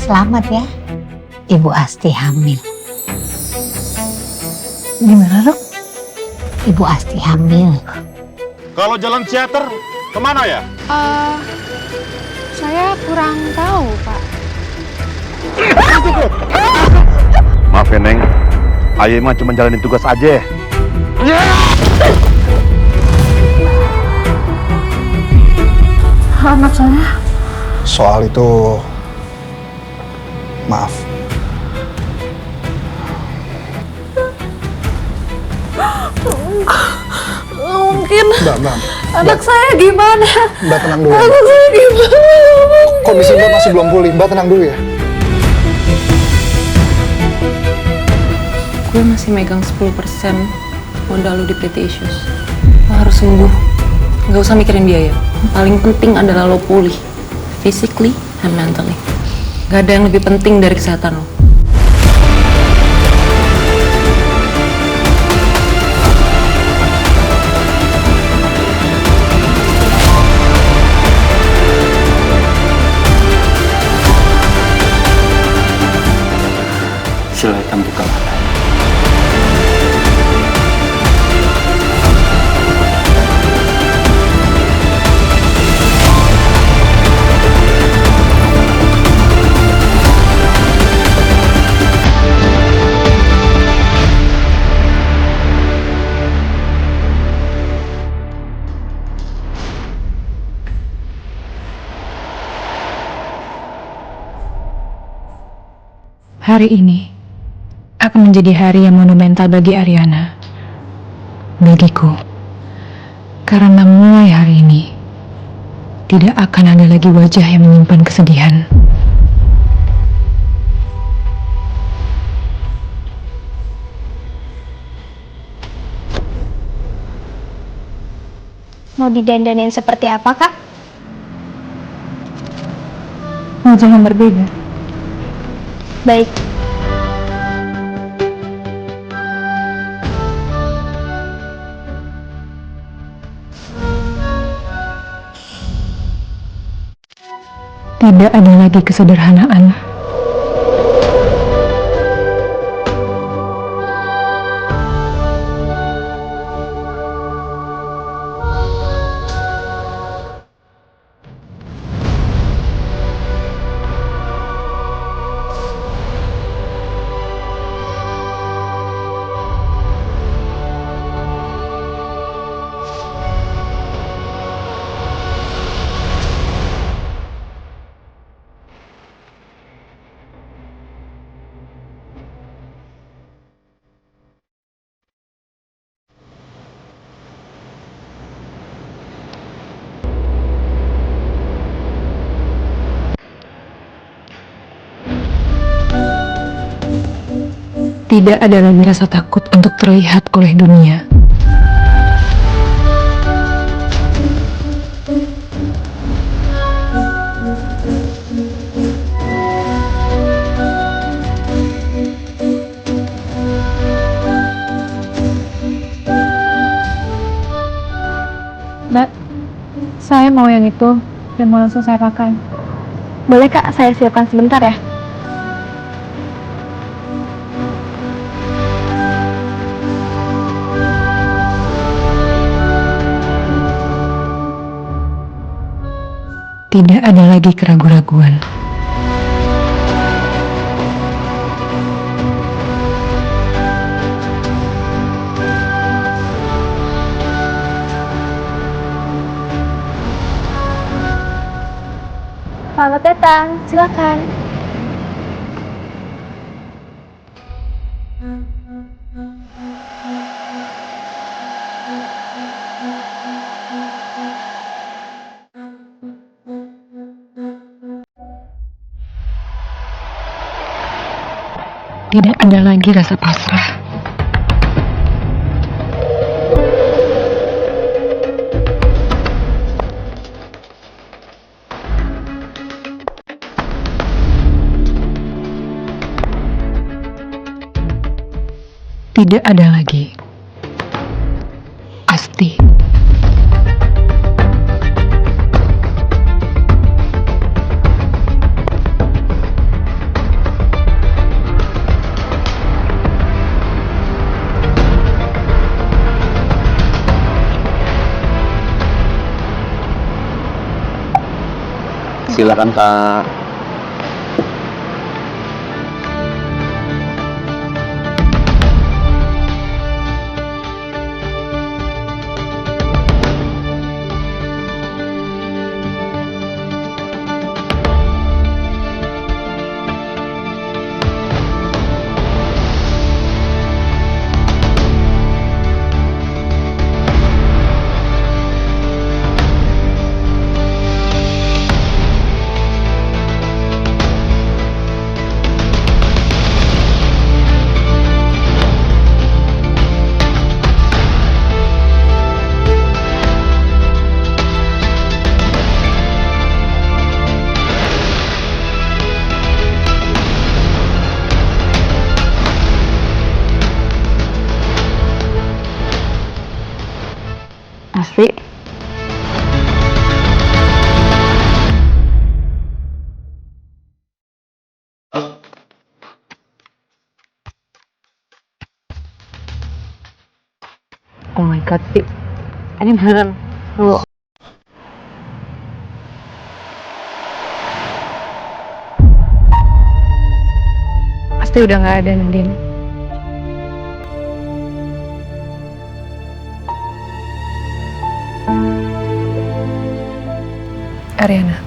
Selamat ya, Ibu Asti hamil. Gimana, Dok? Ibu Asti hamil. Kalau jalan teater, kemana ya? Saya kurang tahu, Pak. Maaf ya, Neng. Aye mah cuma jalanin tugas aja. Anak saya. Soal itu, maaf. Mungkin Mbak. anak saya gimana? Mbak tenang dulu. Anak saya gimana? Kondisi Mbak masih belum pulih. Mbak tenang dulu ya. Gue masih megang 10% modal lu di PT Issues. Lo harus sembuh. Gak usah mikirin biaya. Yang paling penting adalah lo pulih. Physically and mentally. Gak ada yang lebih penting dari kesehatan lo. Silakan buka mata. Hari ini akan menjadi hari yang monumental bagi Ariana. Bagiku. Karena mulai hari ini tidak akan ada lagi wajah yang menyimpan kesedihan. Mau didandanin seperti apa, Kak? Wajah yang berbeda. Baik. Tidak ada lagi kesederhanaan. Tidak ada lagi rasa takut untuk terlihat oleh dunia. Mbak, saya mau yang itu dan mau langsung saya pakai. Boleh, Kak, saya siapkan sebentar ya. Tidak ada lagi keraguan-raguan. Selamat datang, silakan. Tidak ada lagi rasa pasrah. Tidak ada lagi Asti. Silakan Kak. Asri. Oh my god, Pi. Ini beneran lu. Pasti udah nggak ada, Nadine. Ariana.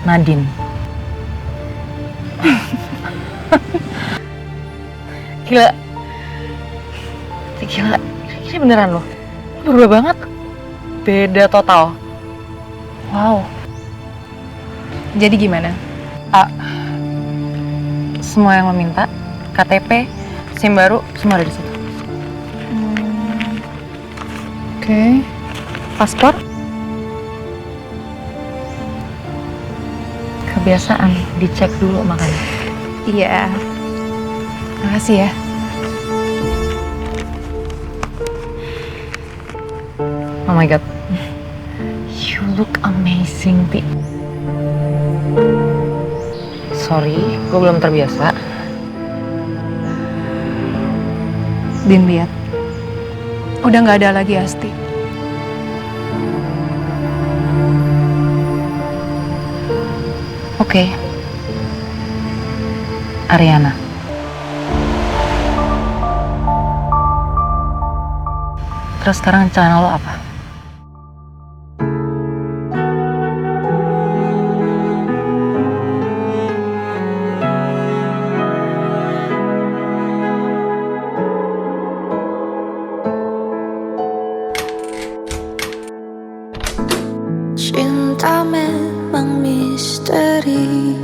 Nadine. Gila. Gila. Ini beneran loh. Berubah banget. Beda total. Wow. Jadi gimana? Semua yang lo minta, KTP, SIM baru, semua ada di situ. Oke. Paspor? Kebiasaan, dicek dulu makanya. Iya. Makasih ya. Oh my god. You look amazing, Pi. Sorry, gue belum terbiasa. Din, lihat. Udah nggak ada lagi Asti. Oke. Ariana. Terus sekarang rencana lo apa? Cinta memang misteri,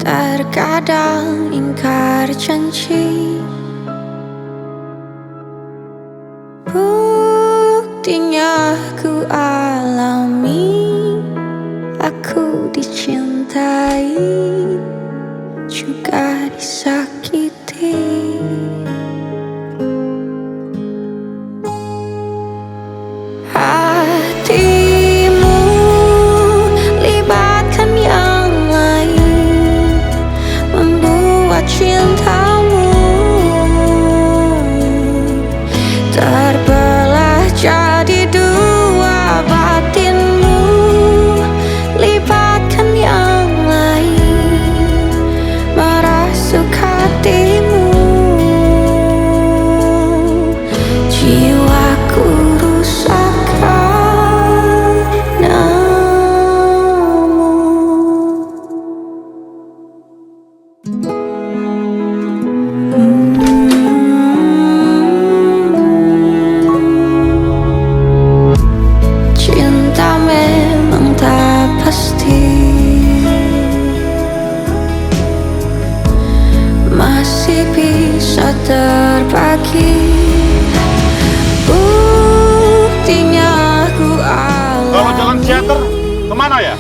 terkadang ingkar janji. Buktinya ku alami, aku dicintai, juga disakiti. Hatimu libatkan yang lain, membuat cintamu terbelah jadi dua. Batinmu libatkan yang lain, merasuk hatimu. Jiwaku rusak karenamu. Cinta memang tak pasti, masih bisa terbagi. Buktinya ku alami. Kalau jalan teater, kemana ya?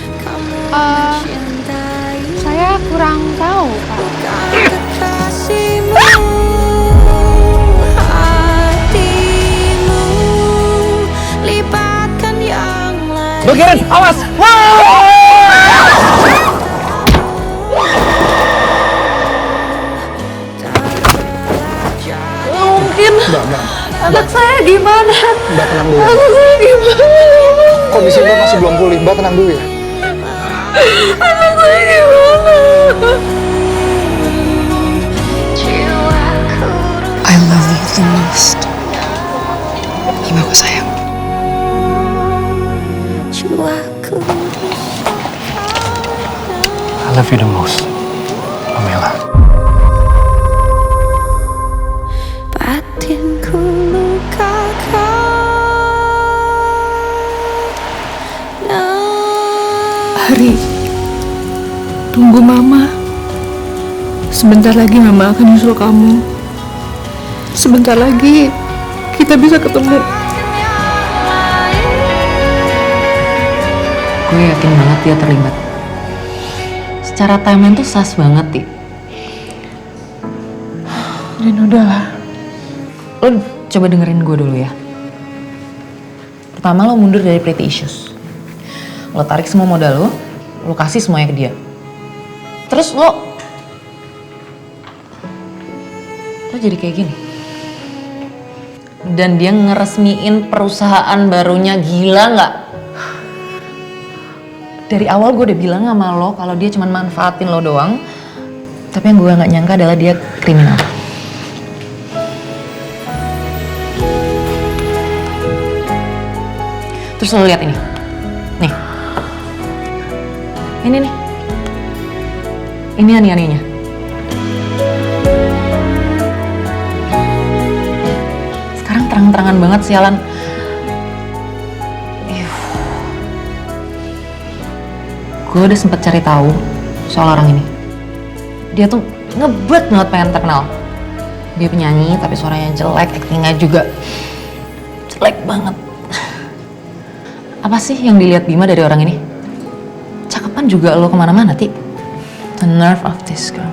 Saya kurang tahu, Pak. Kekasihmu, hatimu libatkan yang lain. Bagian, awas! Mungkin Anak saya gimana? Mbak tenang dulu. Anak saya gimana? Kondisi Mbak masih belum pulih. Mbak tenang dulu ya. Anak saya gimana? I love you the most. Imaku sayang. Jiwaku I love you the most, Pamela. batinku lukakan. Hari, tunggu Mama. Sebentar lagi Mama akan nyusul kamu. Sebentar lagi kita bisa ketemu. Gue yakin banget dia terlibat. Secara timeline tuh sas banget, Ti. Dan udahlah. Lo coba dengerin gue dulu ya. Pertama lo mundur dari Pretty Issues. Lo tarik semua modal lo kasih semuanya ke dia. Terus lo jadi kayak gini. Dan dia ngeresmiin perusahaan barunya, gila nggak? Dari awal gue udah bilang sama lo kalau dia cuma manfaatin lo doang. Tapi yang gue nggak nyangka adalah dia kriminal. Terus lo lihat ini. Nih. Ini nih. Ini aneh-anehnya. Sekarang terang-terangan banget sialan. Gue udah sempet cari tahu soal orang ini. Dia tuh ngebet banget pengen terkenal. Dia penyanyi tapi suaranya jelek, aktingnya juga jelek banget. Apa sih yang dilihat Bima dari orang ini? Cakepan juga lo kemana-mana, Ti. The nerve of this girl.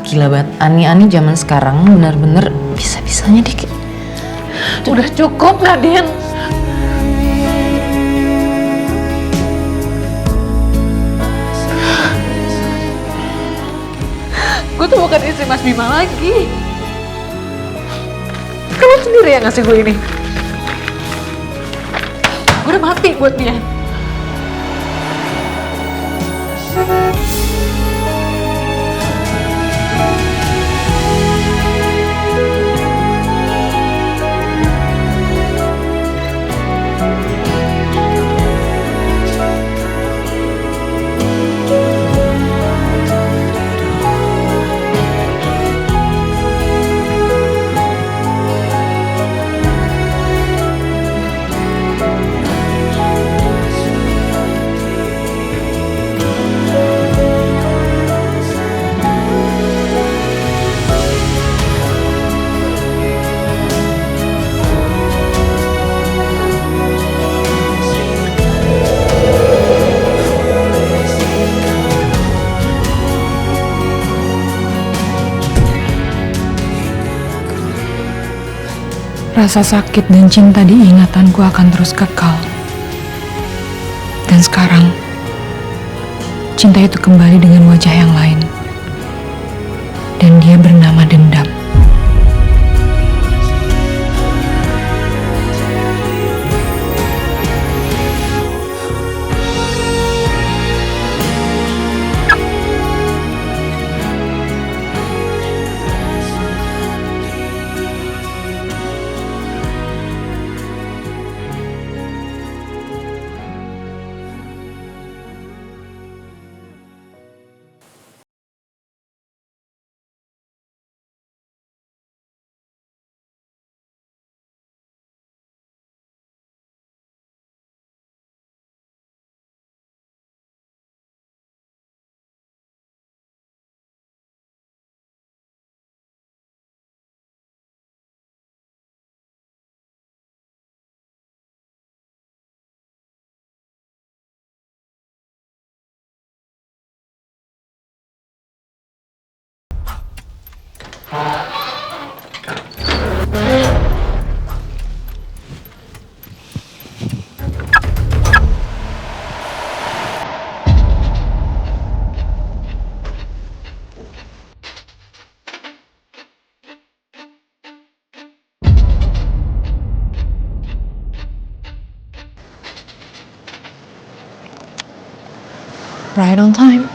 Gila banget. Ani zaman sekarang bener-bener bisa-bisanya dikit. Udah cukup, Nadine. Gue tuh bukan istri Mas Bima lagi. Kamu sendiri yang ngasih gue ini. Gue udah mati buat dia. Rasa sakit dan cinta di ingatanku akan terus kekal. Dan sekarang, cinta itu kembali dengan wajah yang lain. Dan dia bernama dendam. right on time.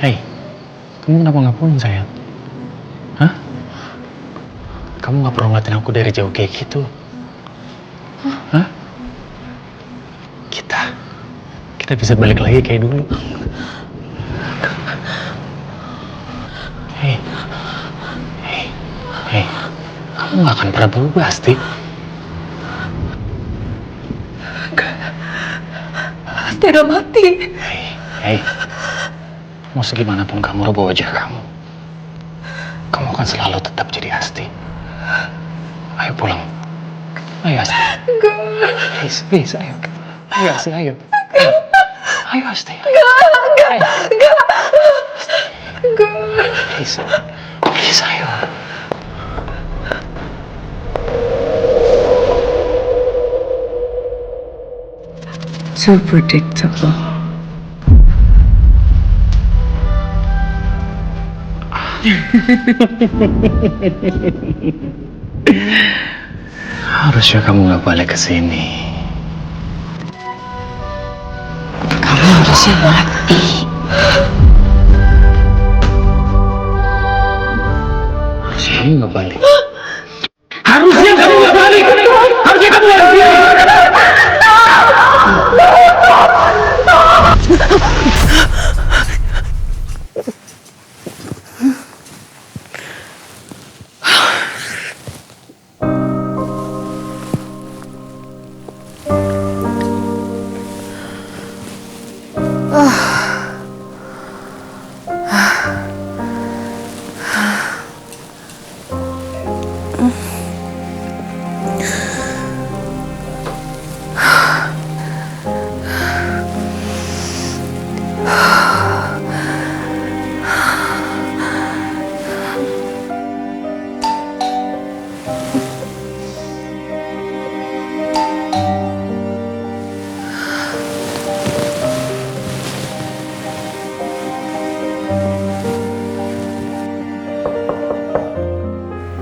Hei, kamu kenapa nggak pulang sayang? Hah? Kamu nggak perlu ngeliatin aku dari jauh kayak gitu. Hah? Kita bisa balik lagi kayak dulu. Hei, hei, hei, kamu nggak akan pernah berubah, Asti. Asti udah mati. Hei, mau segimanapun kamu rubah wajah kamu akan selalu tetap jadi Asti. Ayo pulang. Ayo Asti. Enggak. Please, ayo. Ayo Asti, ayo. Ayo Asti. Enggak. Please, ayo. So predictable. Harusnya kamu nggak balik ke sini. Kamu harusnya mati. Harusnya kamu nggak balik. Harusnya kamu nggak balik. Harusnya kamu nggak balik.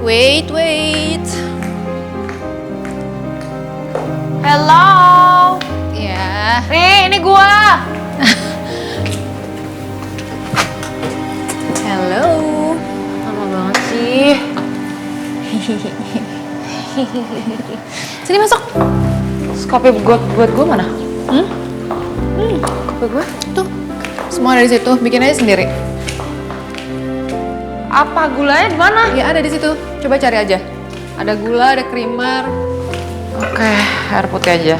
Wait. Hello. Ya. Nih, ini gua. Hello. Lama banget sih. Sini masuk. Kopi buat gue mana? Kopi gua. Tuh. Semua ada di situ. Bikin aja sendiri. Apa gulanya di mana? Ya ada di situ. Coba cari aja. Ada gula, ada creamer. Oke, air putih aja.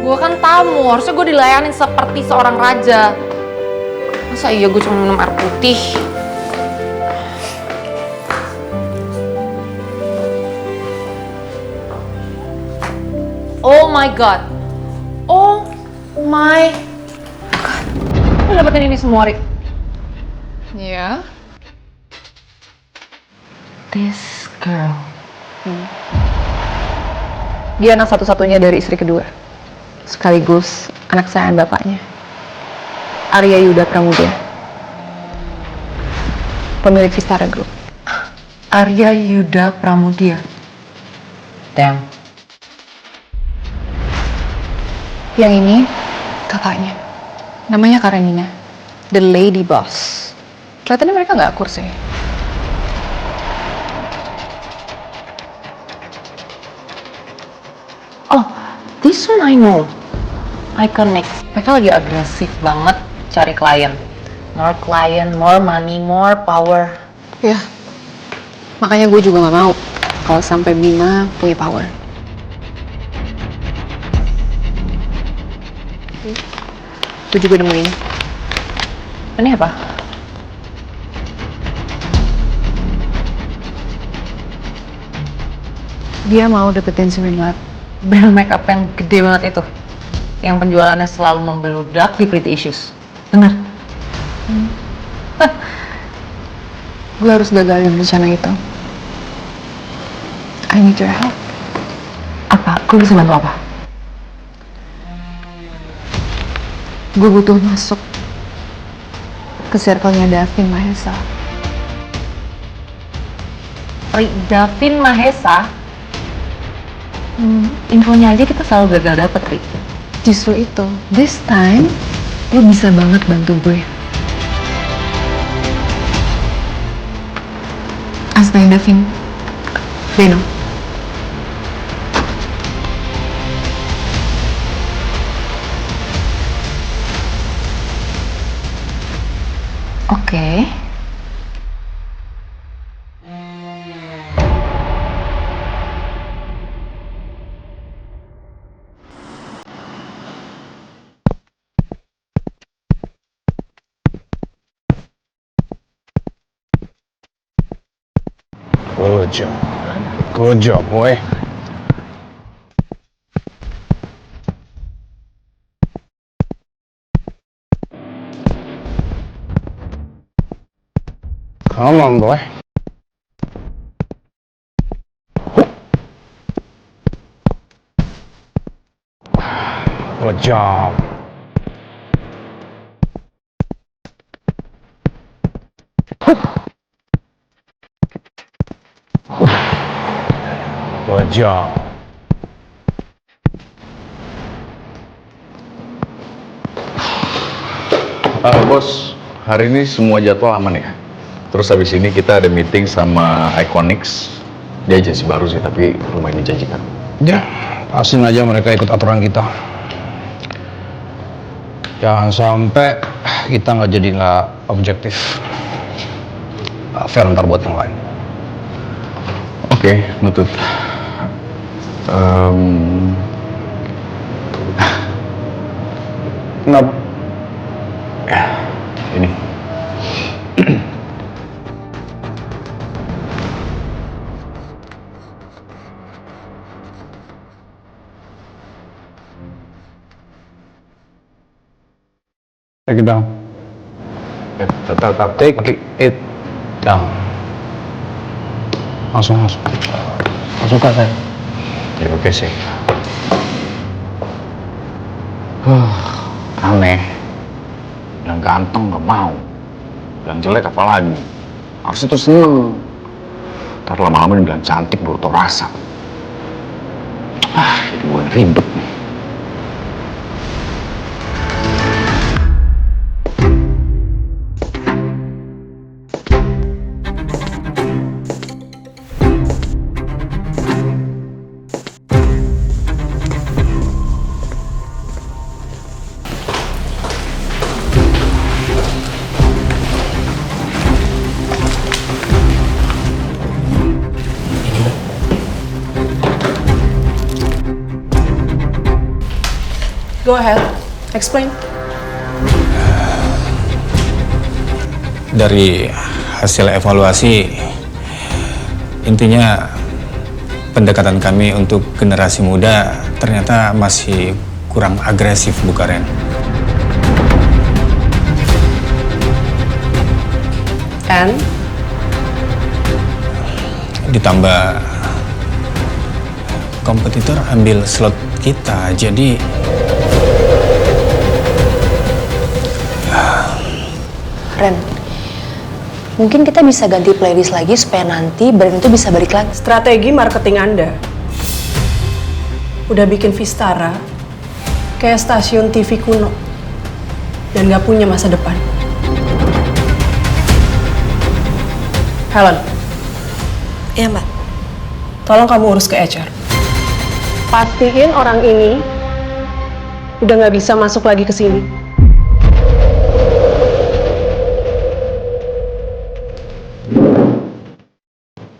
Gue kan tamu, harusnya gue dilayanin seperti seorang raja. Masa iya gue cuma minum air putih? Oh my god. Oh my god. Lo dapetin ini semua, Rik? Ya. This girl. Dia anak satu-satunya dari istri kedua. Sekaligus anak sayangan bapaknya. Arya Yuda Pramudia. Pemilik Vistara Group. Arya Yuda Pramudia. Damn. Yang ini kakaknya. Namanya Karenina. The Lady Boss. Kelihatannya mereka nggak akur sih. Oh, this one I know. Iconic. Mereka lagi agresif banget cari klien. More client, more money, more power. Ya. Makanya gue juga gak mau kalau sampai Bima punya power. Gue juga nemuin. Ini apa? Dia mau deketin si Winlat. Brand makeup yang gede banget itu. Yang penjualannya selalu membeludak di Pretty Issues. Benar? Gue harus gagalin rencana itu. I need your help. Apa? Gue bisa bantu apa? Gue butuh masuk ke circle-nya Davin Mahesa. Davin Mahesa? Infonya aja kita selalu gagal dapet, Ri. Justru itu, this time lo bisa banget bantu gue. Astaga, Davin. Beno. Oke. Good job, boy. Come on, boy. Good job. Good job. Bos, hari ini semua jadwal aman ya? Terus habis ini kita ada meeting sama Iconics. Dia agensi baru sih, tapi lumayan menjanjikan. Ya, pastiin aja mereka ikut aturan kita. Jangan sampai kita nggak objektif. Fair ntar buat yang lain. Oke, nutut. Kenapa? Ini. Take it down. Tetap. Take it down. Langsung. Suka saya. Ya oke sih. Aneh. Yang ganteng nggak mau. Yang jelek apalagi. Harusnya tuh seneng. Ntar lama-lama dibilang cantik baru tau rasa. Jadi gue ribet nih. Go ahead, explain. Dari hasil evaluasi, intinya pendekatan kami untuk generasi muda ternyata masih kurang agresif, Bu Karen. And? Ditambah kompetitor ambil slot kita, jadi Ren, mungkin kita bisa ganti playlist lagi supaya nanti brand itu bisa balik lagi. Strategi marketing Anda udah bikin Vistara kayak stasiun TV kuno dan gak punya masa depan. Helen. Iya, Mbak. Tolong kamu urus ke HR. Pastiin orang ini udah gak bisa masuk lagi ke sini.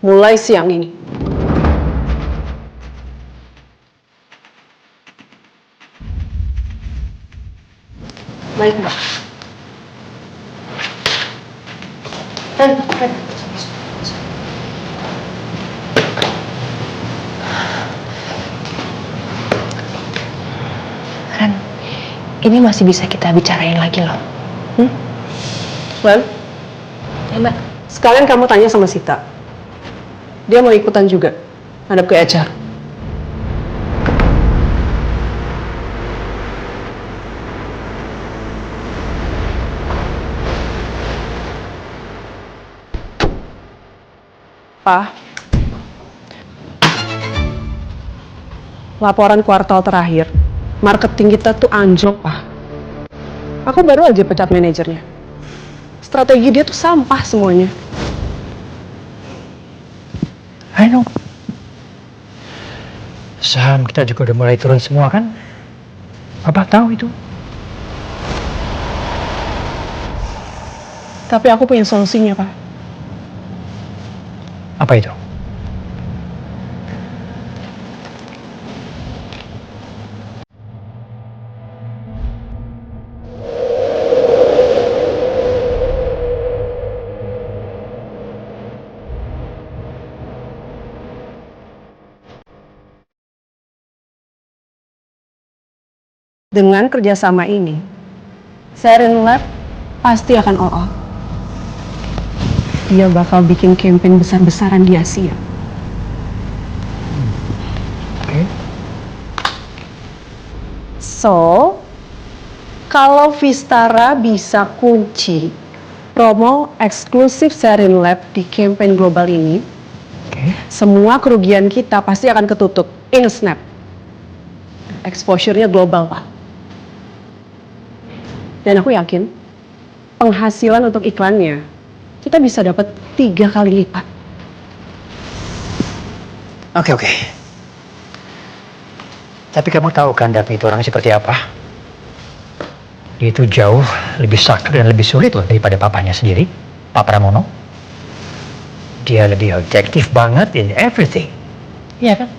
Mulai siang ini. Baik, Mbak. Ren, ini masih bisa kita bicarain lagi loh. Len, Ya, Mbak. sekalian kamu tanya sama Sita. Dia mau ikutan juga, hadap ke HR. Pak, laporan kuartal terakhir, marketing kita tuh anjlok, Pak. Aku baru aja pecat manajernya. Strategi dia tuh sampah semuanya. I know. Saham kita juga udah mulai turun semua kan? Papa tahu itu. Tapi aku punya solusinya, Pak. Apa itu? Dengan kerjasama ini, Sarin Lab pasti akan all out. Dia bakal bikin campaign besar-besaran di Asia. Oke. So, kalau Vistara bisa kunci promo eksklusif Sarin Lab di campaign global ini, semua kerugian kita pasti akan ketutup in a snap. Exposure-nya global, Pak. Dan aku yakin penghasilan untuk iklannya kita bisa dapat 3 kali lipat. Oke. Tapi kamu tahu kan Daphne itu orang seperti apa? Dia itu jauh lebih sakit dan lebih sulit loh daripada papanya sendiri, Pak Pramono. Dia lebih objektif banget in everything. Iya kan?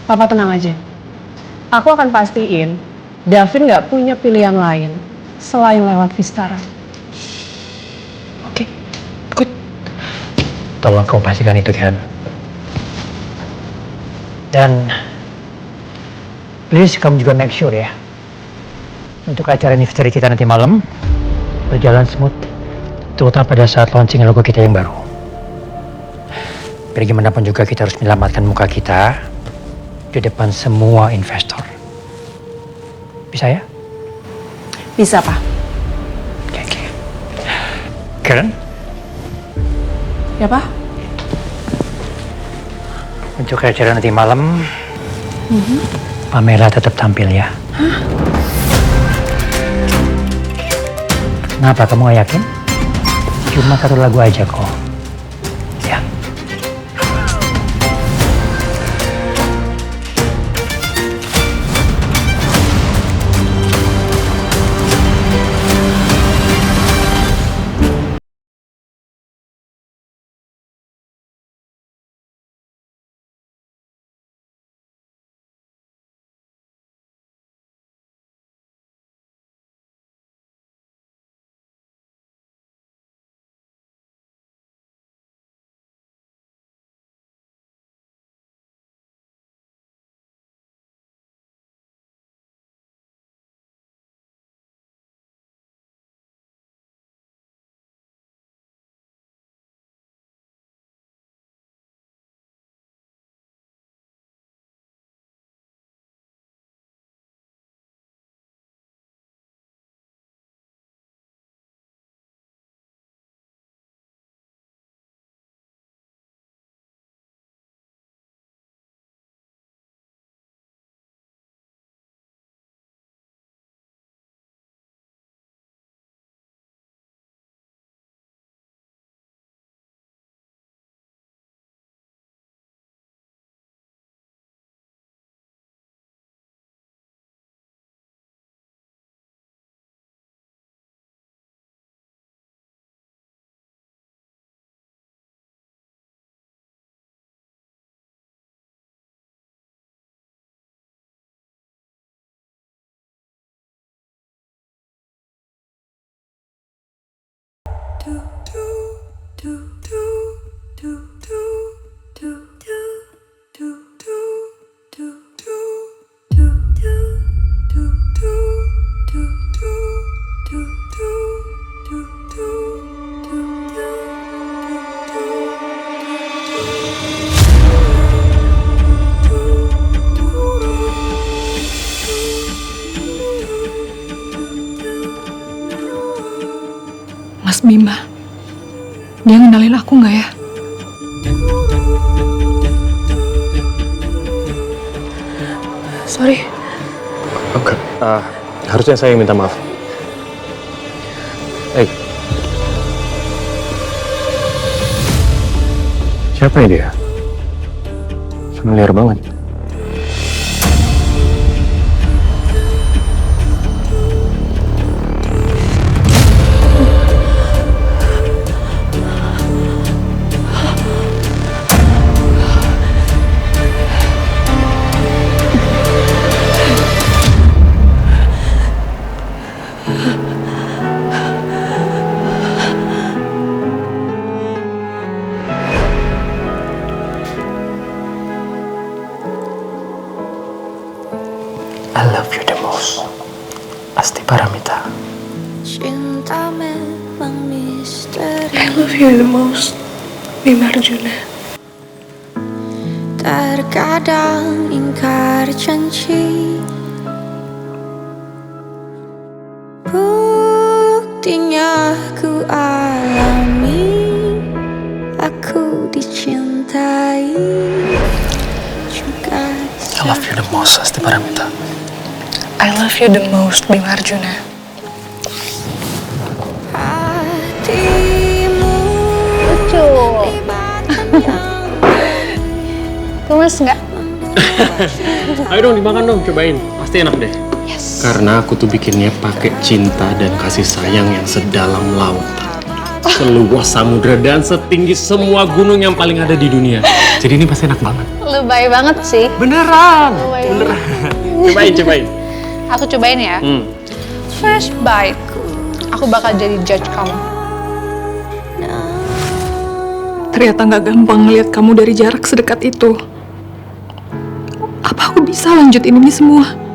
Papa tenang aja. Aku akan pastiin Davin nggak punya pilihan lain selain lewat Vistara. Oke, good. Tolong kamu pastikan itu, kan. Dan please kamu juga make sure ya, untuk acara anniversary kita nanti malam berjalan smooth, terutama pada saat launching logo kita yang baru. Biar gimana pun juga kita harus menyelamatkan muka kita di depan semua investor. Bisa ya? Bisa, Pak. Oke. Karen? Ya, Pak? Untuk acara nanti malam, Pamela tetap tampil ya. Kenapa kamu gak yakin? Cuma 1 lagu aja kok. Ya. Mas Bima, dia ngenalin aku nggak ya? Sorry. Oke. Harusnya saya yang minta maaf. Siapa ya dia? Familiar banget. I love you the most, Asti Paramita. Cinta memang misteri. I love you the most, Bima Arjuna. Terkadang ingkar janji, buktinya ku alami, aku dicintai juga. I love you the most, Asti Paramita. I love you the most, Bima Arjuna. Lucu. Gemes nggak? Ayo dong dimakan dong, cobain. Pasti enak deh. Yes. Karena aku tuh bikinnya pakai cinta dan kasih sayang yang sedalam lautan, seluas samudra dan setinggi semua gunung yang paling ada di dunia. Jadi ini pasti enak banget. Lebay banget sih. Beneran. Beneran. Cobain. Aku cobain ya. First bite, aku bakal jadi judge kamu. Ternyata nggak gampang ngeliat kamu dari jarak sedekat itu. Apa aku bisa lanjutin ini semua?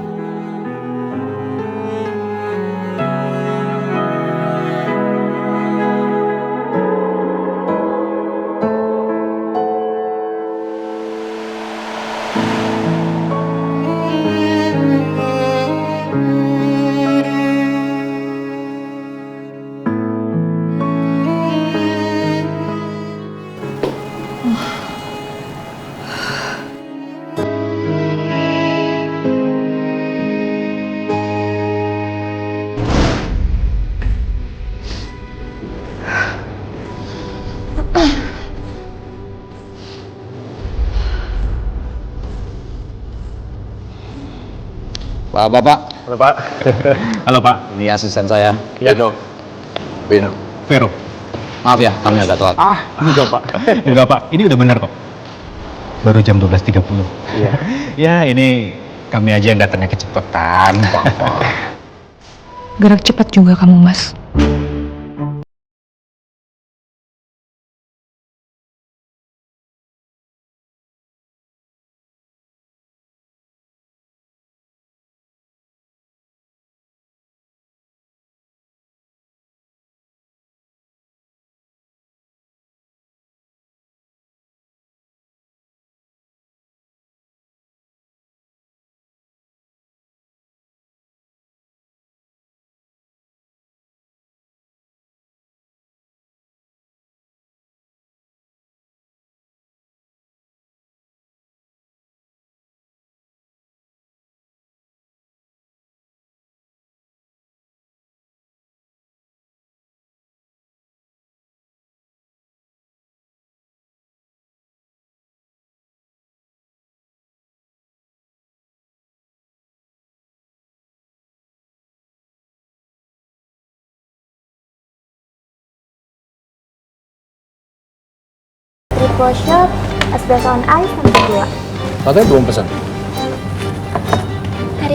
Bapak. Halo Pak. Halo Pak. Ini asisten saya. Iya. Bino. Vero. Maaf ya, kami agak telat. Enggak Pak. Enggak Pak, ini udah benar kok. Baru jam 12.30. Iya. Ya ini kami aja yang datangnya kecepatan. Gerak cepat juga kamu, Mas. Triple shot, espresso on ice, sama 2. Katanya belum pesan. Mari.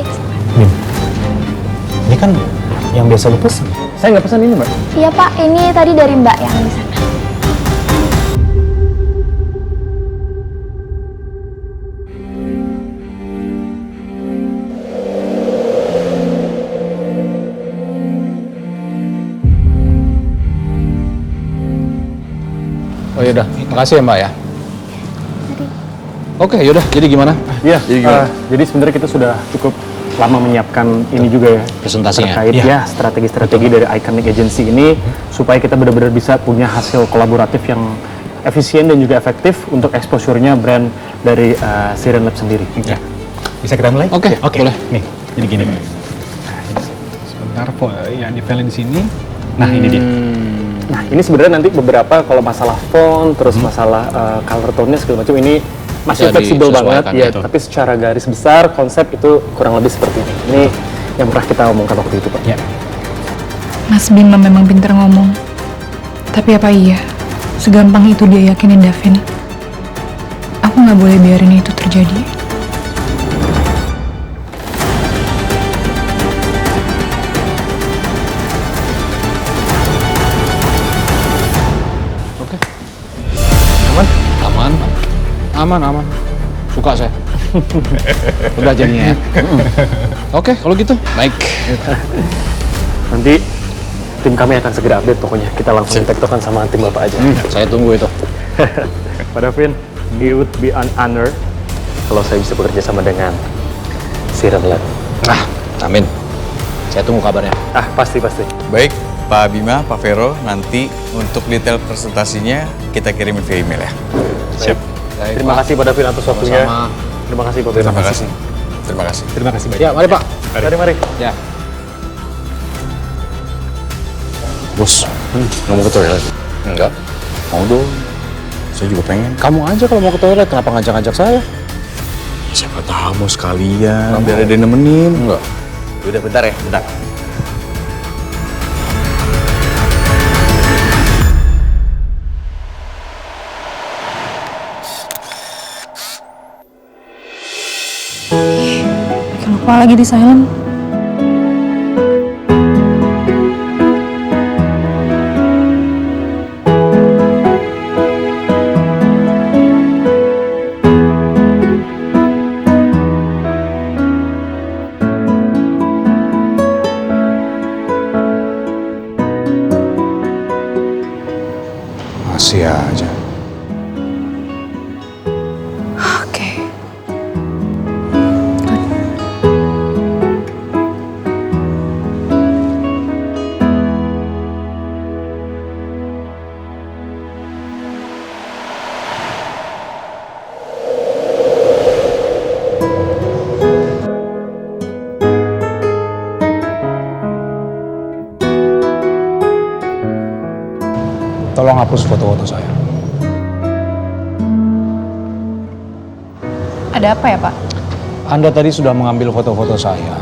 Ini kan yang biasa lu pesen. Saya nggak pesan ini Mbak. Iya Pak, ini tadi dari Mbak yang di sana. Oh yaudah, makasih ya Mbak ya. Oke, yaudah, jadi gimana? Iya, jadi sebenarnya kita sudah cukup lama menyiapkan ini juga ya. Presentasinya? Terkait Iya. ya strategi-strategi dari Iconic Agency ini supaya kita benar-benar bisa punya hasil kolaboratif yang efisien dan juga efektif untuk exposure-nya brand dari Siren Lab sendiri. Ya. Bisa kita mulai? Oke, boleh. Nih, jadi gini. Nah, ini sebentar, ya dipelin di sini. Nah, ini dia. Nah, ini sebenarnya nanti beberapa kalau masalah font, terus masalah color tone-nya segala macam ini masih Bisa fleksibel banget disesuaikan, ya. gitu. Tapi secara garis besar konsep itu kurang lebih seperti ini. Ini yang pernah kita omongkan waktu itu, Pak. Ya. Mas Bima memang pintar ngomong. Tapi apa iya segampang itu dia yakinin Davin? Aku nggak boleh biarin itu terjadi. Aman. Suka saya. Udah jadinya ya. Oke, kalau gitu. Baik. Nanti tim kami akan segera update pokoknya. Kita langsung tektokan sama tim Bapak aja. Saya tunggu itu. Pak Davin, it would be an honor kalau saya bisa bekerja sama dengan Siren Lab. Amin. Saya tunggu kabarnya. Pasti. Baik, Pak Bima, Pak Vero, nanti untuk detail presentasinya kita kirimin via email ya. Siap. Terima kasih Pak Davin atas waktunya. Terima kasih Pak Bima. Terima kasih. Terima kasih banyak. Ya, mari Pak. Mari. Ya. Bos, nggak mau ke toilet? Enggak. Mau dong. Saya juga pengen. Kamu aja kalau mau ke toilet, kenapa ngajak-ngajak saya? Siapa tahu mau sekalian, biar ada yang nemenin. Enggak. Udah bentar ya, bentar. Lupa lagi di silent. Masih aja. Oke. Tolong hapus foto-foto saya. Ada apa ya, Pak? Anda tadi sudah mengambil foto-foto saya.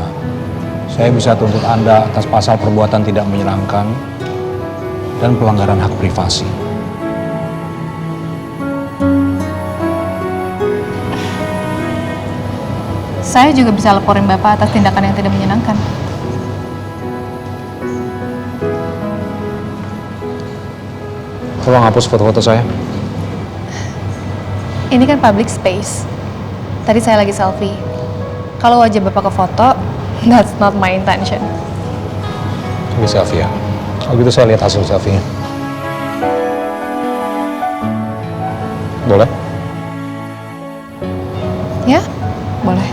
Saya bisa tuntut Anda atas pasal perbuatan tidak menyenangkan dan pelanggaran hak privasi. Saya juga bisa laporin Bapak atas tindakan yang tidak menyenangkan. Tolong hapus foto-foto saya. Ini kan public space. Tadi saya lagi selfie. Kalau wajah Bapak ke foto, that's not my intention. Ini selfie ya. Kalau gitu saya lihat hasil selfie-nya. Boleh? Ya, boleh.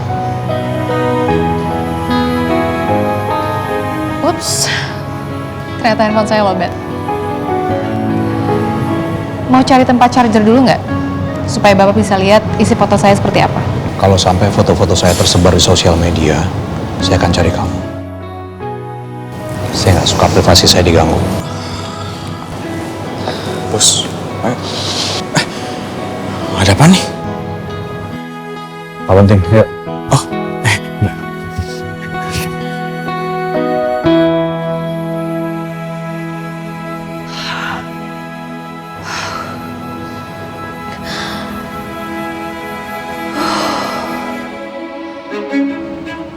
Ups, ternyata handphone saya lowbat. Mau cari tempat charger dulu nggak? Supaya Bapak bisa lihat isi foto saya seperti apa. Kalau sampai foto-foto saya tersebar di sosial media, saya akan cari kamu. Saya nggak suka privasi saya diganggu. Bos, ayo. Ada apa nih? Apa penting? Yuk.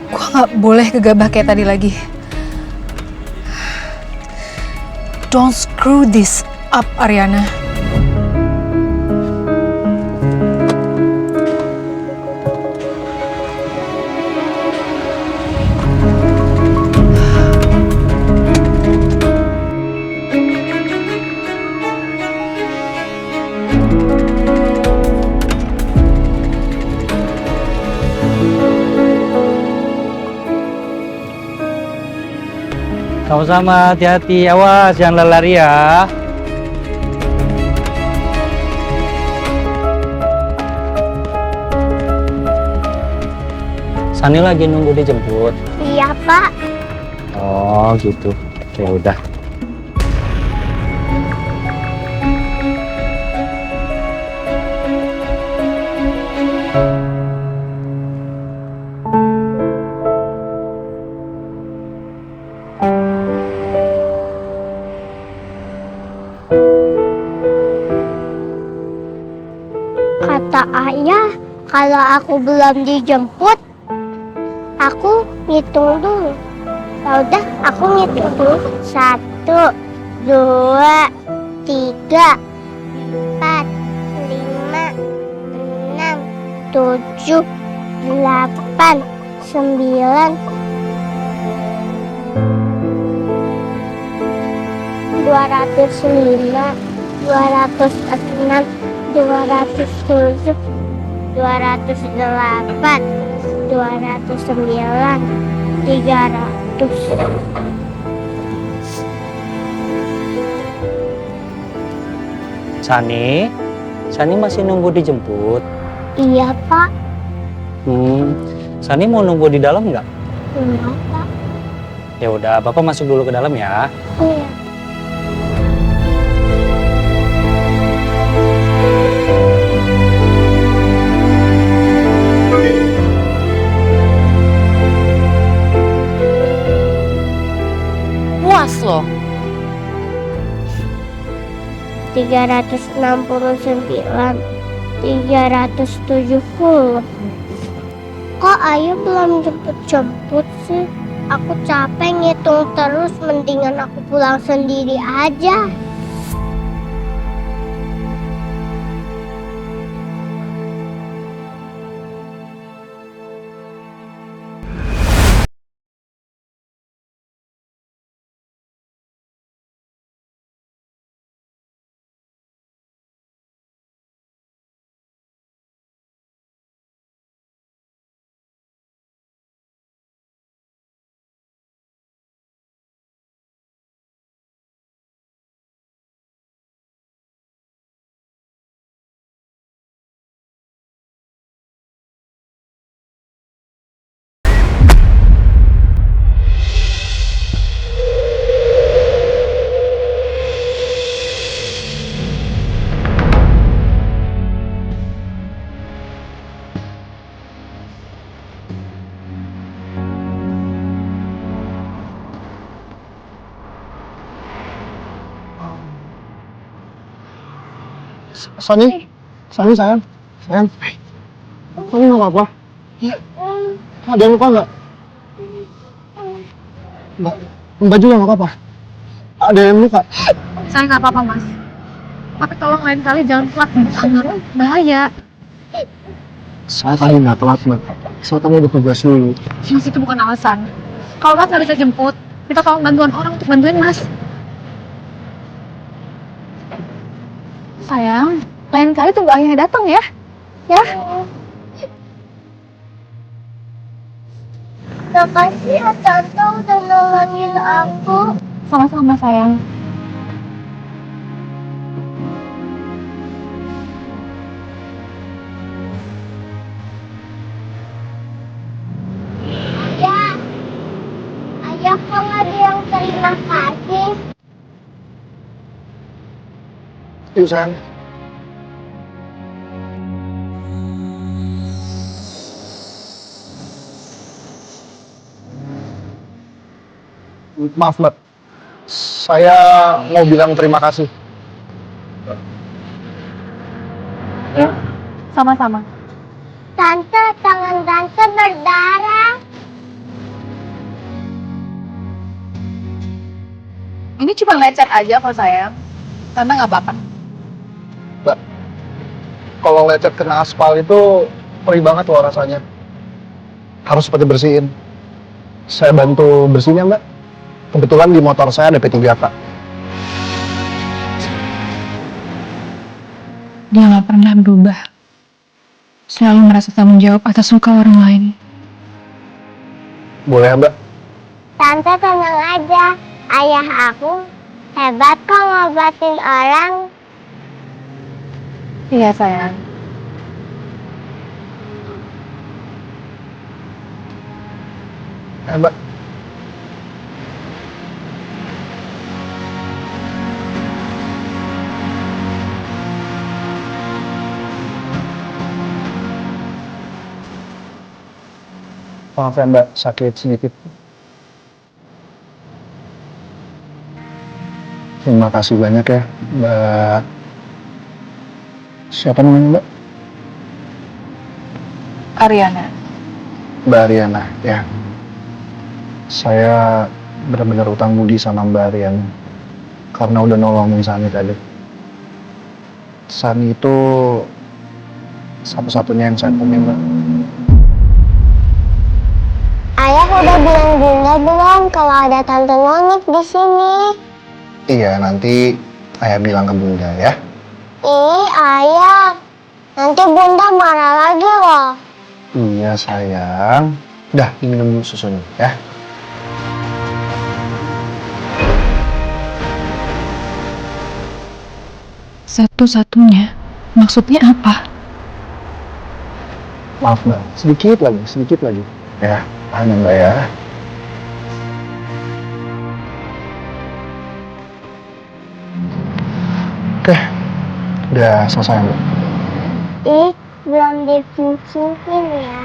Gua nggak boleh gegabah kayak tadi lagi. Don't screw this up, Ariana. Sama-sama, hati-hati, awas jangan lari ya. Sani lagi nunggu dijemput. Iya, Pak. Oh, gitu. Ya udah. Kata ayah, kalau aku belum dijemput, aku ngitung dulu. Ya udah, aku ngitung dulu. 1, 2, 3, 4, 5, 6, 7, 8, 9, 205, 206, 207, 208, 209, 300. Sani masih nunggu dijemput. Iya, Pak. Sani mau nunggu di dalam nggak? Enggak, Pak. Ya udah, Bapak masuk dulu ke dalam ya. Iya. Puas loh. 369, 370. Kok Ayu belum jemput-jemput sih? Aku capek ngitung terus, mendingan aku pulang sendiri aja. Sani sayang. Sani nggak apa-apa. Ada yang lupa nggak? Mbak juga nggak apa-apa. Ada yang luka? Saya nggak apa-apa, Mas. Tapi tolong lain kali jangan telat, bahaya. Saya tadi nggak telat, Mbak. Saya kamu udah tugas dulu. Mas, itu bukan alasan. Kalau Mas nggak bisa jemput, kita tolong bantuan orang untuk bantuin Mas. Sayang, lain kali tunggu ayahnya datang ya. Ya. Makasih ya Tante udah nolongin aku. Sama-sama, sayang. Ayah kok nggak ada yang terima kasih? Yuk, sayang. Maaf, Mbak. Saya mau bilang terima kasih. Ya. Sama-sama. Tante, tangan Tante berdarah. Ini cuma lecet aja kok, sayang. Tante nggak apa-apa. Mbak, kalau lecet kena aspal itu perih banget loh rasanya. Harus seperti bersihin. Saya bantu bersihnya, Mbak. Kebetulan di motor saya ada P3K. Dia nggak pernah berubah. Selalu merasa tanggung jawab atas luka orang lain. Boleh, Mbak? Tante tenang aja. Ayah aku hebat kok ngobatin orang. Iya, sayang. Mbak. Maaf ya Mbak, sakit sedikit. Terima kasih banyak ya, Mbak. Siapa namanya Mbak? Ariana. Mbak Ariana, ya. Saya benar-benar utang budi sama Mbak Ariana karena udah nolongin Sani tadi. Sani itu satu-satunya yang saya punya, Mbak. Ayah udah bilang Bunda belum kalau ada tante Nongik di sini? Iya, nanti Ayah bilang ke Bunda ya. Ih, Ayah. Nanti Bunda marah lagi loh. Iya, sayang. Dah, minum dulu susunya ya. Satu-satunya? Maksudnya apa? Maaf Mbak, sedikit lagi. Ya, tahan ya Mbak ya. Oke, udah selesai Mbak. Ih, belum dipincin ya.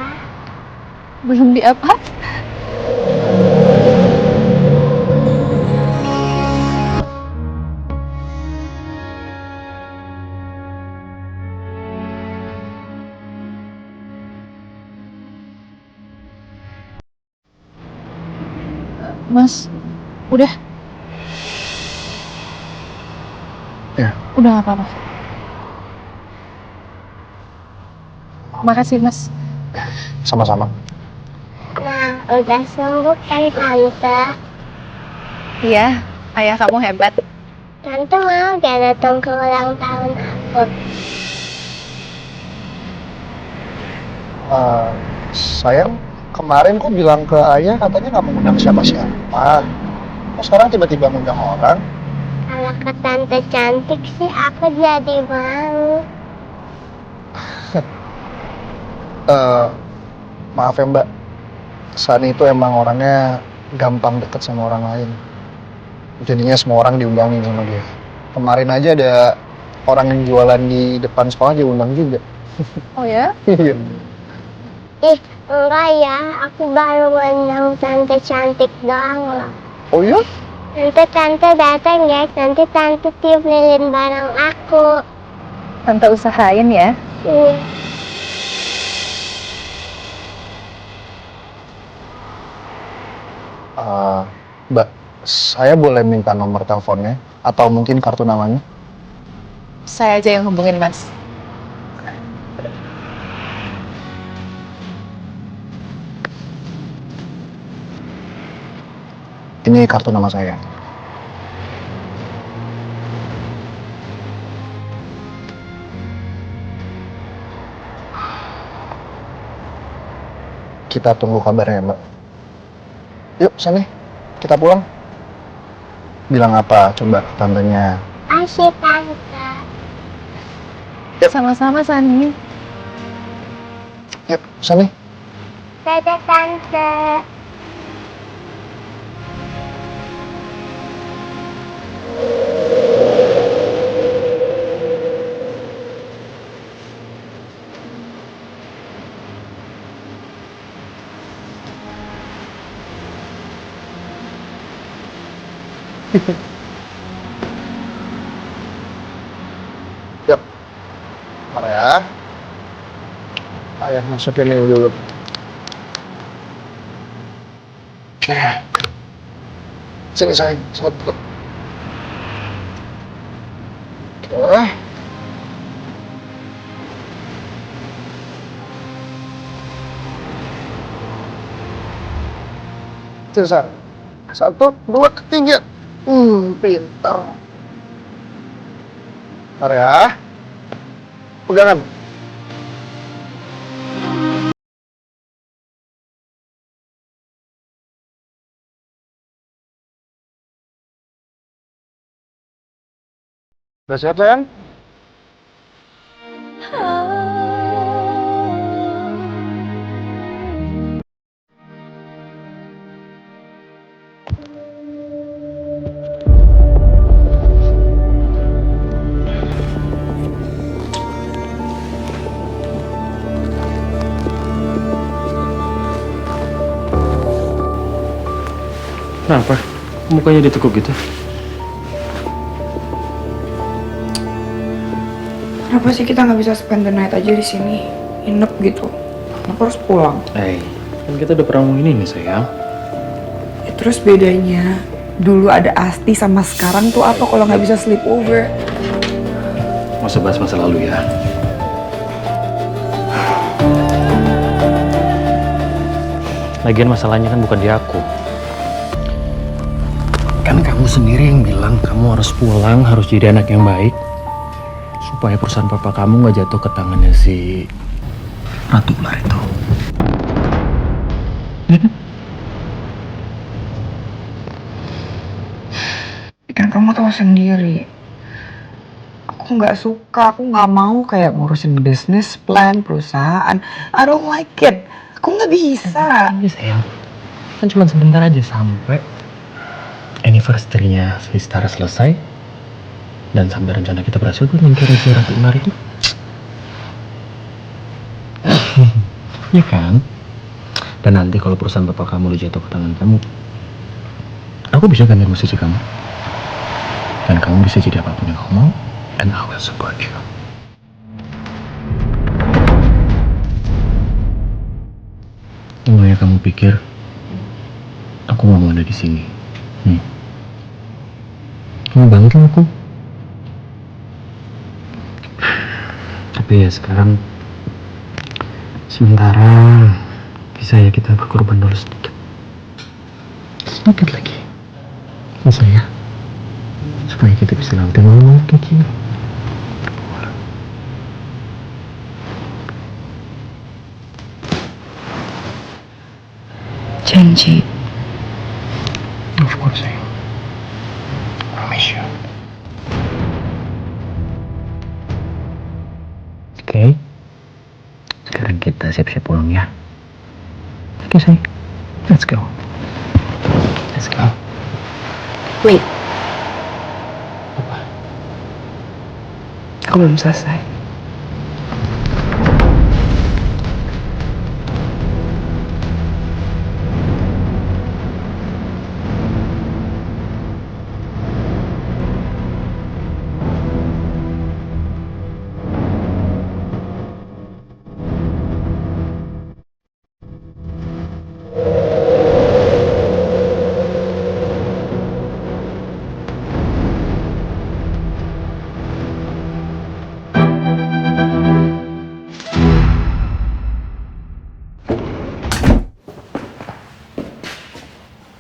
Belum di apa? Mas, udah? Ya. Udah gak apa-apa. Makasih, Mas. Sama-sama. Nah, udah sembuh kan Tante? Iya, ayah kamu hebat. Tante mau gak datang ke ulang tahun aku? Sayang, kemarin kok bilang ke Ayah katanya nggak mengundang siapa-siapa. Kok sekarang tiba-tiba ngundang orang? Kalau ke Tante cantik sih aku jadi mau. Maaf ya Mbak, Sani itu emang orangnya gampang deket sama orang lain. Jadinya semua orang diundangin sama dia. Kemarin aja ada orang yang jualan di depan sekolah diundang juga. Oh ya? Iya. Ih, enggak ya, aku baru undang Tante cantik doang loh. Oh iya? Nanti Tante datang ya, nanti Tante tiup lilin bareng aku. Tante usahain ya. Mbak, saya boleh minta nomor teleponnya atau mungkin kartu namanya? Saya aja yang hubungin Mas. Ini kartu nama saya. Kita tunggu kabarnya, Mbak. Yuk, sini. Kita pulang. Bilang apa? Coba tantenya. Asik Tante. Sama-sama, Sani. Yuk, sini. Dadah Tante. Yuk. Mari ya. Ayah masukin ini dulu. Oke. Sini sayang, satu. Oke. Sini, 1, 2, 3. Pintar. Bentar ya. Pegangan. Udah siap sayang? Kenapa? Mukanya ditekuk gitu? Kenapa sih kita nggak bisa spend the night aja di sini? Inep gitu. Aku harus pulang. Kan kita udah pernah ngomongin ini sayang. Ya, terus bedanya dulu ada Asti sama sekarang tuh apa kalau nggak bisa sleep over? Masa bahas masa lalu ya. Lagian masalahnya kan bukan di aku. Kan kamu sendiri yang bilang kamu harus pulang, harus jadi anak yang baik. Supaya perusahaan papa kamu nggak jatuh ke tangannya si Ratu Ular itu. Kan kamu tahu sendiri. Aku nggak suka, aku nggak mau kayak ngurusin bisnis plan perusahaan. I don't like it. Aku nggak bisa. Iya sayang. Kan cuma sebentar aja sampai anniversary-nya Vistara selesai dan sampai rencana kita berhasil buat nyingkirin si Ratu Ular itu. Iya kan? Dan nanti kalau perusahaan bapak kamu udah jatuh ke tangan kamu, aku bisa ganti posisi kamu. Dan kamu bisa jadi apapun yang kamu mau, and I will support you. Mulai kamu pikir aku nggak mau ada di sini. Kamu banget lah aku. Tapi ya sekarang sementara bisa ya kita berkorban dulu sedikit. Sedikit lagi. Masa ya? Supaya kita bisa lantai mau kayak gini. Janji. Of course, sayang. Promise you. Oke. Sekarang kita siap-siap pulang ya. Oke, sayang. Let's go. Let's go. Wait. Aku belum selesai.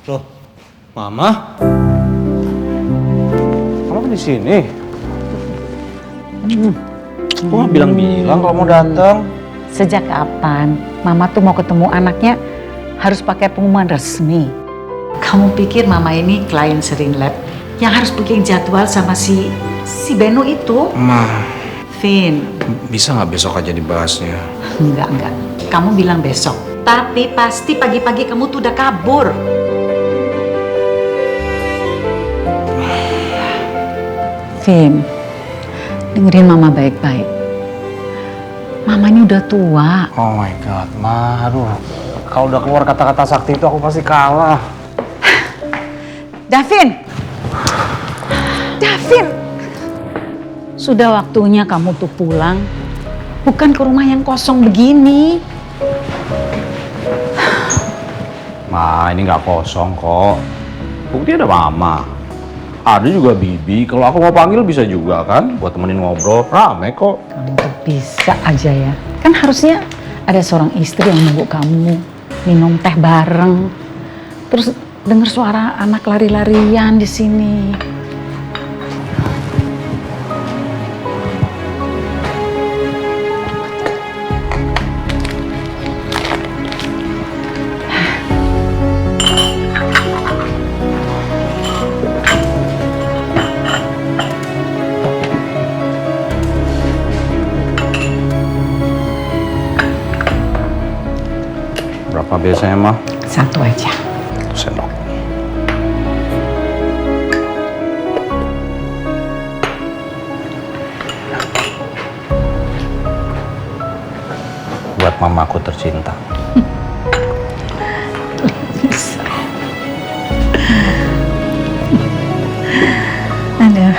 Loh, Mama? Kamu di sini? Kok nggak bilang-bilang kalau mau datang? Sejak kapan Mama tuh mau ketemu anaknya harus pakai pengumuman resmi? Kamu pikir Mama ini klien Serene Lab yang harus bikin jadwal sama si Beno itu? Ma, Vin. bisa nggak besok aja dibahasnya? Enggak. Kamu bilang besok. Tapi pasti pagi-pagi kamu tuh udah kabur. Vin, dengerin Mama baik-baik. Mama ini udah tua. Oh my God, Ma, aduh. Kalau udah keluar kata-kata sakti itu aku pasti kalah. Davin! Sudah waktunya kamu tuh pulang. Bukan ke rumah yang kosong begini. Ma, ini nggak kosong kok. Bukti ada Mama. Ada juga Bibi, kalau aku mau panggil bisa juga kan, buat temenin ngobrol, rame kok. Kamu tuh bisa aja ya. Kan harusnya ada seorang istri yang nunggu kamu, minum teh bareng, terus dengar suara anak lari-larian di sini. Berapa biasanya, Ma? Satu aja. Sendok. Buat mamaku tercinta. Bisa. Ada.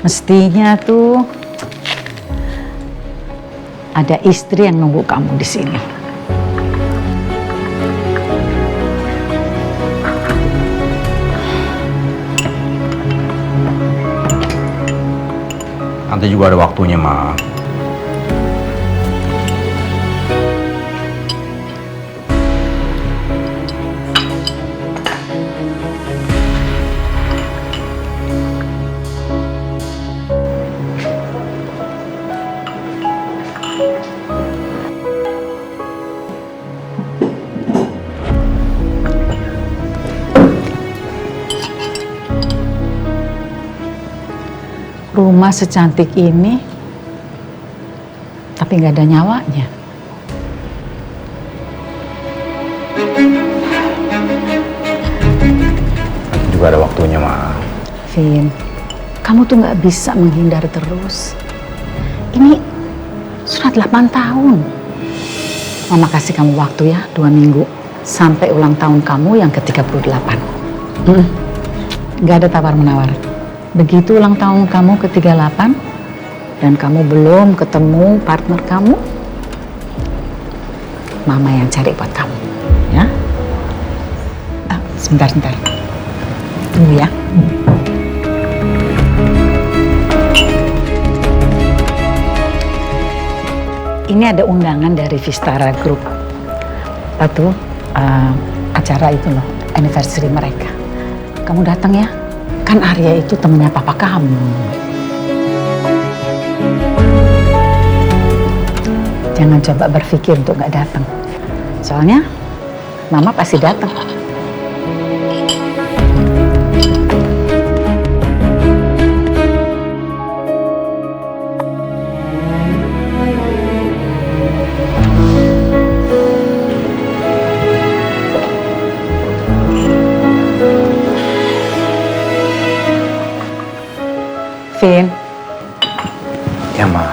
Mestinya tuh ada istri yang nunggu kamu di sini. Nanti juga ada waktunya, Ma. Rumah secantik ini, tapi nggak ada nyawanya. Juga ada waktunya, Ma. Vin, kamu tuh nggak bisa menghindar terus. Ini sudah 8 tahun. Mama kasih kamu waktu ya, 2 minggu. Sampai ulang tahun kamu yang ke-38. Nggak ada tawar-menawar. Begitu ulang tahun kamu ke-38 dan kamu belum ketemu partner kamu, Mama yang cari buat kamu, ya. Sebentar. Tunggu ya. Ini ada undangan dari Vistara Group. Apa tuh? Acara itu loh, anniversary mereka. Kamu datang ya. Kan Arya itu temennya papa kamu. Jangan coba berpikir untuk nggak datang. Soalnya Mama pasti datang. Vin. Ya, Ma.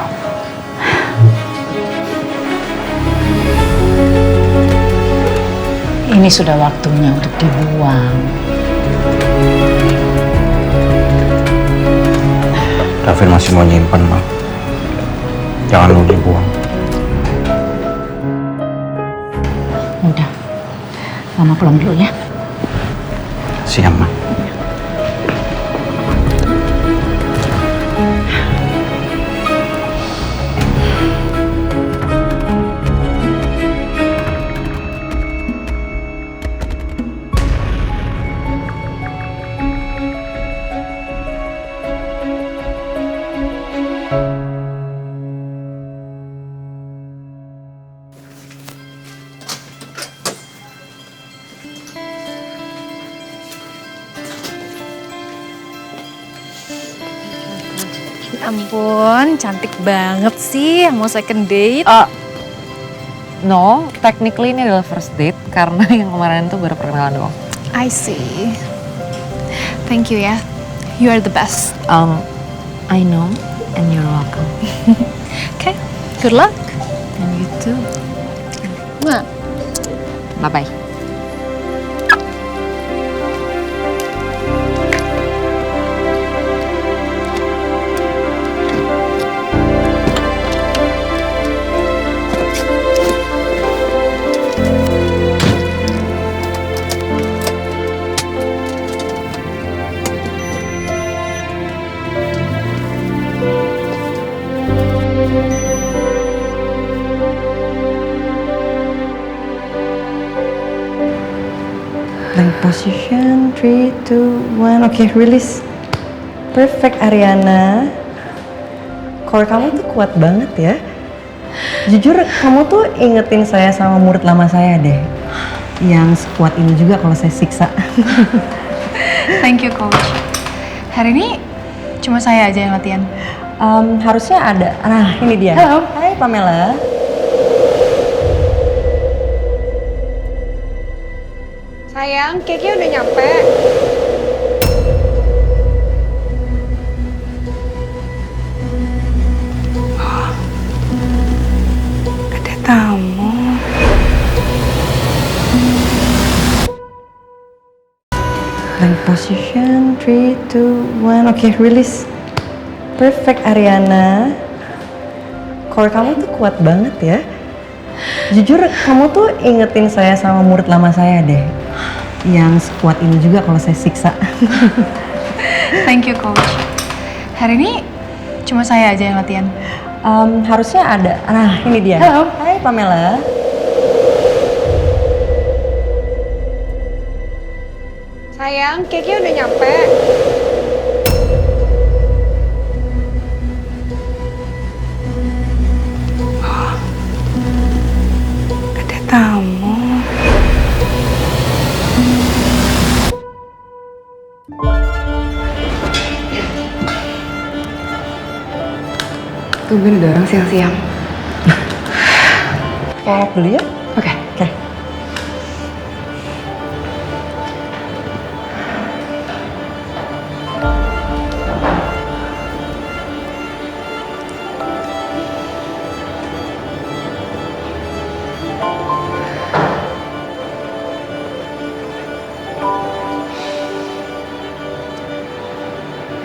Ini sudah waktunya untuk dibuang. Davin masih mau nyimpen, Ma. Jangan lu dibuang. Udah. Mama pulang dulu ya. Siap, Ma. Ampun, cantik banget sih. Mau second date? No, technically ini adalah first date karena yang kemarin tuh baru perkenalan doang. I see. Thank you ya. You are the best. I know, and you're welcome. Okay, good luck. And you too. Bye-bye. Blank position, 3, 2, 1. Oke, release. Perfect, Ariana. Core kamu tuh kuat banget ya. Jujur, kamu tuh ingetin saya sama murid lama saya deh. Yang sekuat ini juga kalau saya siksa. Thank you, Coach. Hari ini cuma saya aja yang latihan. Harusnya ada. Nah, ini dia. Halo. Hai, Pamela. Sayang, cake-nya udah nyampe. Ada tamu. Position 3, 2, 1. Oke, release. Perfect, Ariana. Core kamu tuh kuat banget ya. Jujur, kamu tuh ingetin saya sama murid lama saya deh. Yang sekuat ini juga kalau saya siksa. Thank you, Coach. Hari ini cuma saya aja yang latihan. Harusnya ada. Nah, ini dia. Halo. Hai, Pamela. Sayang, cake-nya udah nyampe. Ada tamu. Tungguin ada orang siang-siang. Follow up dulu ya? Oke. Oke.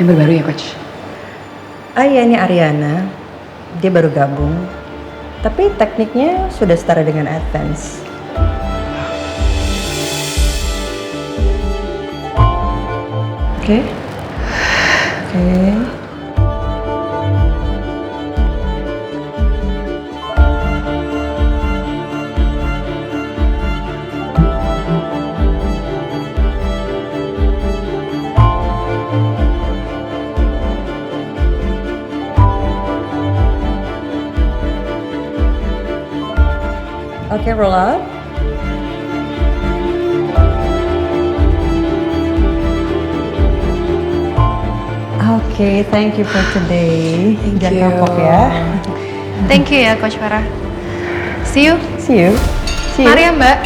Member baru ya, Coach? Iya, ini Ariana. Dia baru gabung. Tapi tekniknya sudah setara dengan advance. Oke. Oke. Oke, roll up. Oke, thank you for today. Jangan kapok ya. Thank you ya, Coach Farah. See you. See you. See you. Mari ya, Mbak.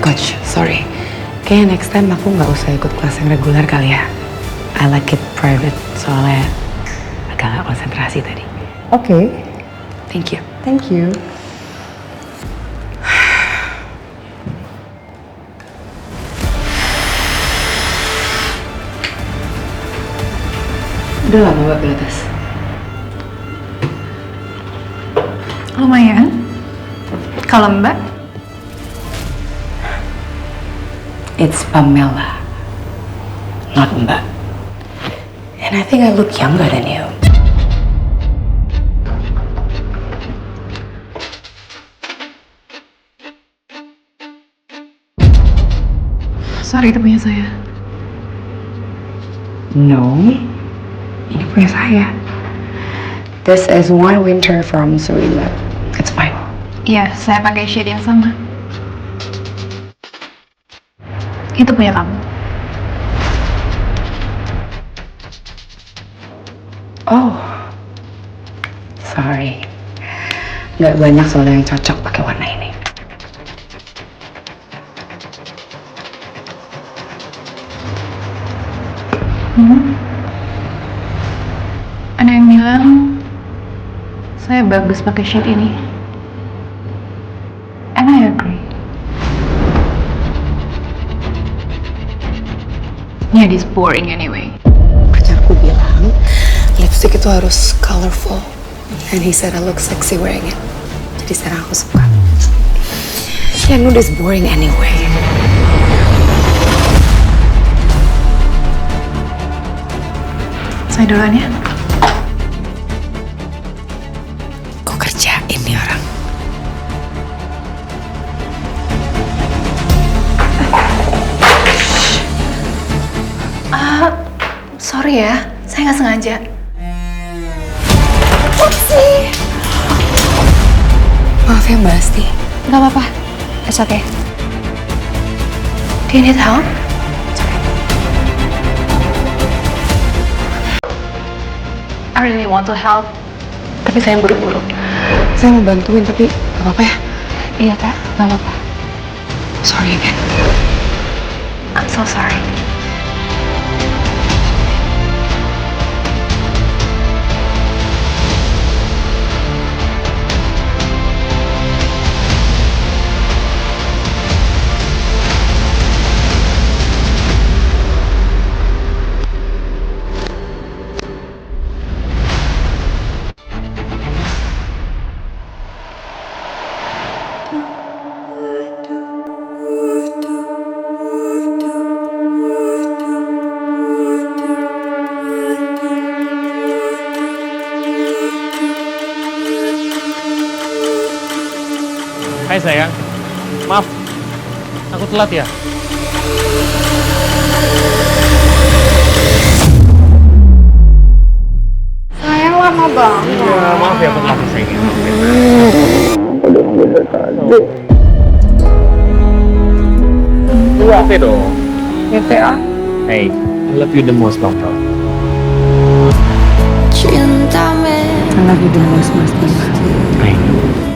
Coach, sorry. Kayaknya next time aku nggak usah ikut kelas yang reguler kali ya. I like it private, soalnya agak nggak konsentrasi tadi. Oke. Thank you. Thank you. Udah lama Mbak pilates? Lumayan. Kalau Mbak? It's Pamela, not Mbak. And I think I look younger than you. Sorry, itu punya saya. No, ini punya saya. This is one winter from Surila. It's fine. Iya, saya pakai shade yang sama. Itu punya kamu. Oh, sorry. Nggak banyak soalnya yang cocok pakai warna ini. Ada yang bilang saya bagus pakai shade ini. And I agree. Yeah, this boring anyway. Pacarku bilang lipstick itu harus colorful, and he said I look sexy wearing it. Jadi sekarang aku suka. Yeah, nude is boring anyway. Saya duluan ya. Kok kerjain nih orang? Sorry ya, saya nggak sengaja. Upsi. Maaf ya Mbak Asti. Nggak apa-apa, it's okay. Do you need help? I really want to help, tapi saya buru-buru. Saya mau bantuin tapi nggak apa-apa ya? Iya Kak, nggak apa-apa. Sorry again. I'm so sorry. Hai sayang, maaf, aku telat ya. Sayang lama banget. Iya, maaf ya aku telat sayang. Maaf ya dong. GTA. Hey, I love you the most, Bang. Cinta I love you the most, Mas Bima. I know.